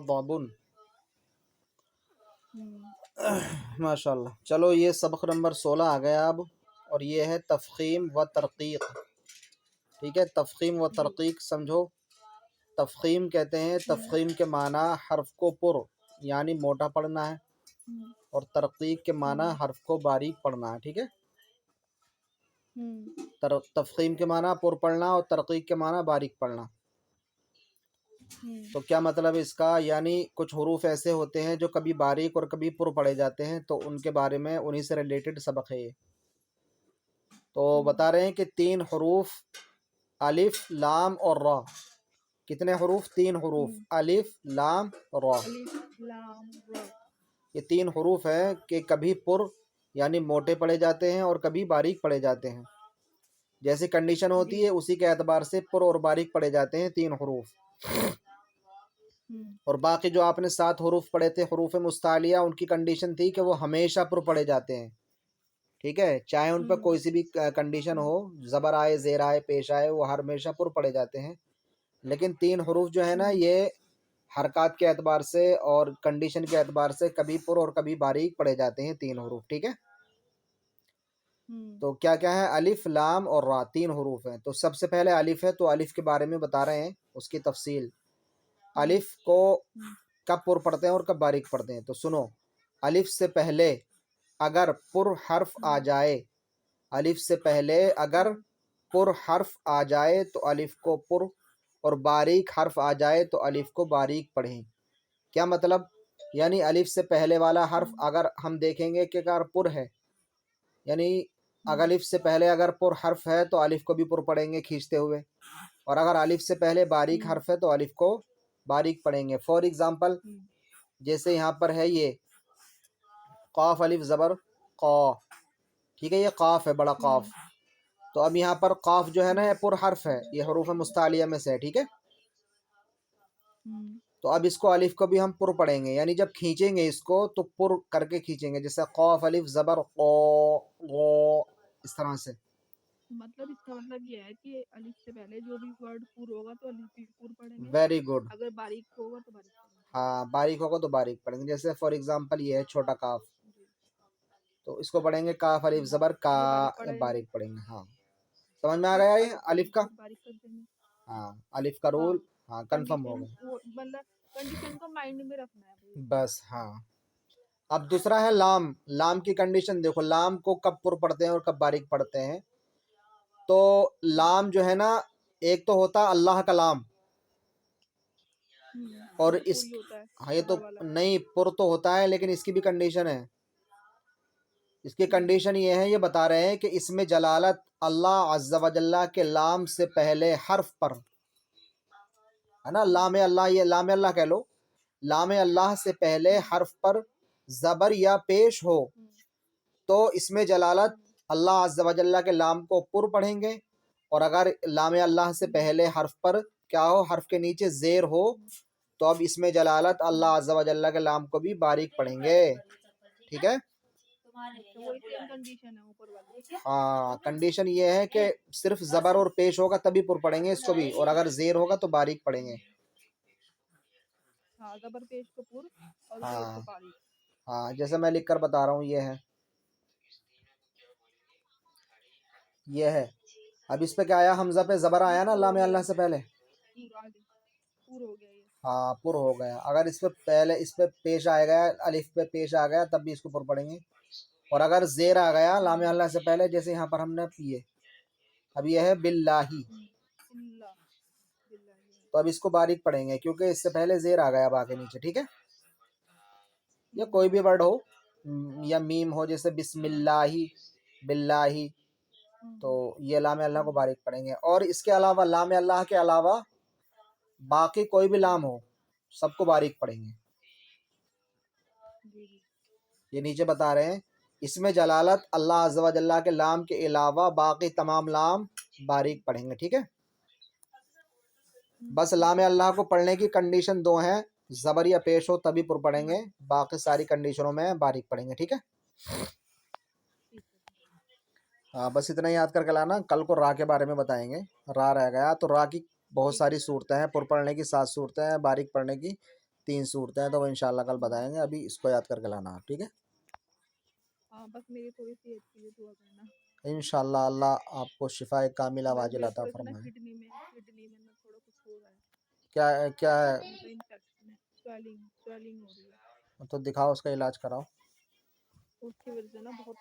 ग़ज़बुन। माशाल्लाह। चलो ये सबक नंबर 16 आ गया अब, और ये है तफ़ख़ीम व तरक़ीक़। ठीक है, तफ़ख़ीम व तरक़ीक़ समझो। तफ़ख़ीम कहते हैं, तफ़ख़ीम के माना हर्फ को पुर यानी मोटा पढ़ना है, और तरक़ीक़ के माना हर्फ को बारीक पढ़ना है। ठीक है, तफ़ख़ीम के माना पुर पढ़ना और तरक़ीक़ के माना बारीक पढ़ना। तो क्या मतलब इसका, यानी कुछ हुरूफ ऐसे होते हैं जो कभी बारीक और कभी पुर पढ़े जाते हैं, तो उनके बारे में उन्हीं से रिलेटेड सबक है ये। तो बता रहे हैं कि 3 हुरूफ अलिफ लाम और रा। कितने हुरूफ? 3 हुरूफ अलिफ लाम रा। ये 3 हुरूफ हैं कि कभी पुर यानी मोटे पढ़े जाते हैं और कभी बारीक पढ़े जाते हैं। जैसी कंडीशन होती है उसी के एतबार से पुर और बारीक पढ़े जाते हैं 3 हुरूफ। और बाकी जो आपने 7 हुरूफ पढ़े थे हुरूफ मुस्तालिया, उनकी कंडीशन थी कि वो हमेशा पुर पढ़े जाते हैं। ठीक है, चाहे उन पर कोई सी भी कंडीशन हो, ज़बर आए, ज़ेर आए, पेश आए, वो हमेशा पुर पढ़े जाते हैं। लेकिन 3 हुरूफ जो है ना, ये हरकत के एतबार से और कंडीशन के एतबार से कभी पुर और कभी बारीक पढ़े जाते हैं 3 हुरूफ। ठीक है, तो क्या क्या है? अलिफ लाम और रा, 3 हुरूफ हैं। तो सबसे पहले अलिफ है, तो अलिफ के बारे में बता रहे हैं, उसकी तफसील। अलिफ को कब पुर पढ़ते हैं और कब बारीक पढ़ते हैं, तो सुनो। अलिफ से पहले अगर पुर हर्फ आ जाए, अलिफ से पहले अगर पुर हर्फ आ जाए तो अलिफ को पुर, और बारीक हर्फ आ जाए तो अलिफ को बारीक पढ़ें। क्या मतलब? यानी अलिफ से पहले वाला हर्फ अगर हम देखेंगे कि अगर पुर है, यानी अगर अलिफ से पहले अगर पुर हर्फ है तो अलिफ को भी पुर पढ़ेंगे खींचते हुए, और अगर अलिफ से पहले बारीक हर्फ है तो अलिफ को बारीक पढ़ेंगे। फॉर एग्जांपल, जैसे यहाँ पर है ये काफ अलिफ ज़बर क़ा। ठीक है, ये काफ है, बड़ा काफ। तो अब यहाँ पर काफ जो है ना, ये पुर हर्फ है, ये हरूफ मुस्तालिया में से है। ठीक है, तो अब इसको अलिफ को भी हम पुर पढ़ेंगे, यानी जब खींचेंगे इसको तो पुर करके खींचेंगे, जैसे काफ अलिफ ज़बर क़ा, इस तरह से। मतलब इसका मतलब ये है कि अलिफ से पहले जो भी वर्ड पुर होगा तो अलिफ भी पुर पढ़ेंगे, वेरी गुड। अगर बारीक होगा तो बारीक पढ़ेंगे। हाँ, बारीक होगा तो बारीक पढ़ेंगे। जैसे फॉर एग्जांपल ये है छोटा काफ, तो इसको पढ़ेंगे काफ अलिफ ज़बर का, ये बारीक पढ़ा जाएगा। बारीक पढ़ेंगे। हाँ, समझ में आ गया ये अलिफ का? बारीक कर देंगे। हाँ, अलिफ का हाँ, रूल। हाँ, कंफर्म हो कंडीशन गया। वो मतलब कंडीशन को माइंड में रखना है भाई। बस, हाँ। अब दूसरा है लाम। लाम की कंडीशन देखो, लाम को कब पुर पढ़ते हैं और कब बारीक पढ़ते हैं। तो लाम जो है ना, एक तो होता अल्लाह का लाम, और ये इस, पुर ही होता है, हाँ ये तो ज़बर वाला। नहीं, पुर तो होता है, लेकिन इसकी भी कंडीशन है। इसकी कंडीशन ये है, ये बता रहे हैं कि इसमें जलालत अल्लाह अज़्ज़ा व जल्ला के लाम से पहले हर्फ पर है ना। लाम अल्लाह, ये लाम अल्लाह कह लो, लाम अल्लाह से पहले हर्फ पर ज़बर या पेश हो तो इसमें जलालत अल्लाह अज़्ज़ा व जल्ला के लाम को पुर पढ़ेंगे। और अगर लाम अल्लाह से पहले हर्फ पर क्या हो, हर्फ के नीचे ज़ेर हो, तो अब इसमें जलालत अल्लाह अज़्ज़ा व जल्ला के लाम को भी बारीक पढ़ेंगे। ठीक है, अच्छा, वही सेम कंडीशन है ऊपर वाली। हाँ, कंडीशन ये है कि सिर्फ ज़बर और पेश होगा तभी पुर पढ़ेंगे इसको भी, और अगर ज़ेर होगा तो बारीक पढ़ेंगे। हाँ, ज़बर पेश को पुर और ज़ेर को हाँ बारीक। हाँ, जैसे मैं लिख कर बता रहा हूँ, ये है। अब इस पे क्या आया, हमज़ा पे ज़बर आया ना पुर हो लाम गया अल्लाह ये, से पहले। पुर आगे पुर हो गया ये। हाँ, पुर हो गया। अगर इस पे पहले, इस पे पेश आ गया, अलिफ पे पेश आ गया, तब भी इसको पुर पढ़ेंगे। और अगर ज़ेर आ गया लाम अल्लाह से पहले, जैसे यहाँ पर हमने पिए, अब ये है बिल्लाही, बिल्ला बिल्ला ये। तो अब इसको बारीक पढ़ेंगे क्योंकि इससे पहले ज़ेर आ गया बाकी नीचे। ठीक है, या कोई भी वर्ड हो, या मीम हो, जैसे बिस्मिल्लाही, बिल्लाही, तो ये लाम अल्लाह को बारीक पढ़ेंगे। और इसके अलावा लाम अल्लाह के अलावा बाकी कोई भी लाम हो, सबको बारीक पढ़ेंगे। जी जी। ये नीचे बता रहे हैं, इसमें जलालत अल्लाह अज़्ज़ा व जल्ला के लाम के अलावा बाकी तमाम लाम बारीक पढ़ेंगे। ठीक है, बस लाम अल्लाह को पढ़ने की कंडीशन 2 हैं, ज़बर या पेश हो तभी पुर पढ़ेंगे, बाकी सारी कंडीशनों में बारीक पढ़ेंगे। ठीक है, ठीक है। हाँ, बस इतना याद करके लाना। कल को रा के बारे में बताएंगे। रा रह गया, तो रा की बहुत ठीक है। सारी सूरतें हैं, पुर पढ़ने की 7 सूरतें हैं, बारीक पढ़ने की 3 सूरतें हैं, तो वो इंशाल्लाह कल बताएंगे। अभी इसको याद करके लाना आप, ठीक है। हाँ बस मेरी थोड़ी सेहत के लिए दुआ करना। इंशाल्लाह अल्लाह आपको शिफाए कामिला बस वाजिल मेरे अता थोड़े से ना फरमाए। किडनी में ना थोड़ा कुछ हो रहा है। क्या क्या है? मतलब इन्फेक्शन है, स्वेलिंग स्वेलिंग हो रही है। तो दिखाओ, उसका इलाज कराओ। उसकी वजह से ना बहुत